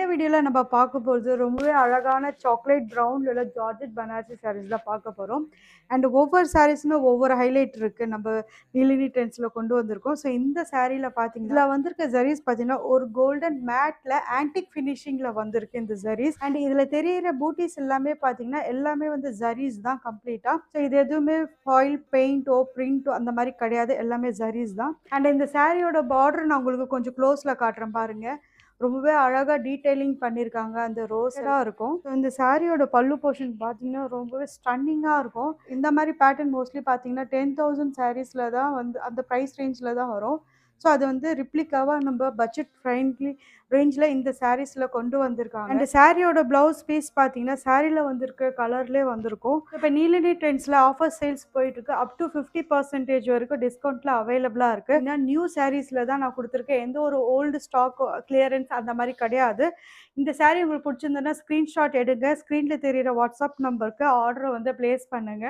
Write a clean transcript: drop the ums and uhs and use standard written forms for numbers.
வீடியோல நம்ம பார்க்க போறது ரொம்பவே அழகான சாக்லேட் ப்ரவுன்ல உள்ள ஜார்ஜெட் பனாரசி சாரீஸ் தான் பார்க்க போறோம். அண்ட் ஒவ்வொரு சாரீஸ்மே ஒவ்வொரு ஹைலைட் இருக்கு. நம்ம நீலினி ட்ரெண்ட்ஸ்ல கொண்டு வந்திருக்கோம். ஸோ இந்த சாரீல பார்த்தீங்கன்னா, இதுல வந்திருக்க ஜரீஸ் பார்த்தீங்கன்னா, ஒரு கோல்டன் மேட்ல ஆன்டிக் ஃபினிஷிங்ல வந்திருக்கு இந்த ஜரீஸ். அண்ட் இதுல தெரியிற பூட்டிஸ் எல்லாமே பார்த்தீங்கன்னா, எல்லாமே வந்து ஜரீஸ் தான் கம்ப்ளீட்டா. ஸோ இது எதுவுமே ஃபாயில் பெயிண்டோ பிரிண்டோ அந்த மாதிரி கிடையாது. எல்லாமே ஜரீஸ் தான். அண்ட் இந்த சாரியோட பார்டர் நான் உங்களுக்கு கொஞ்சம் க்ளோஸ்ல காட்டுறேன் பாருங்க. ரொம்பவே அழகா டீடைலிங் பண்ணியிருக்காங்க. அந்த ரோஸா இருக்கும். ஸோ இந்த சாரியோட பல்லு போர்ஷன் பார்த்தீங்கன்னா, ரொம்பவே ஸ்டன்னிங்கா இருக்கும். இந்த மாரி பேட்டர்ன் மோஸ்ட்லி பார்த்தீங்கன்னா, 10,000 சாரீஸ்ல தான் வந்து அந்த பிரைஸ் ரேஞ்ச்ல தான் வரும். ஸோ அது வந்து ரிப்ளிகாவா நம்ம பட்ஜெட் ஃப்ரெண்ட்லி ரேஞ்ச்ல இந்த சாரீஸ்ல கொண்டு வந்திருக்காங்க. அண்ட் சாரியோட பிளவுஸ் பீஸ் பார்த்தீங்கன்னா, சாரில வந்திருக்க கலர்லேயே வந்திருக்கும். இப்போ நீலினி ட்ரெண்ட்ஸ்ல ஆஃபர் சேல்ஸ் போயிட்டு இருக்கு. அப் டு 50% வரைக்கும் டிஸ்கவுண்ட்ல அவைலபிளா இருக்கு. ஏன்னா நியூ சாரீஸ்ல தான் நான் கொடுத்துருக்கேன். எந்த ஒரு ஓல்டு ஸ்டாக் கிளியரன்ஸ் அந்த மாதிரி கிடையாது. இந்த சாரீ உங்களுக்கு பிடிச்சிருந்ததுன்னா ஸ்கிரீன்ஷாட் எடுங்க. ஸ்க்ரீன்ல தெரியிற வாட்ஸ்அப் நம்பருக்கு ஆர்டரை வந்து பிளேஸ் பண்ணுங்க.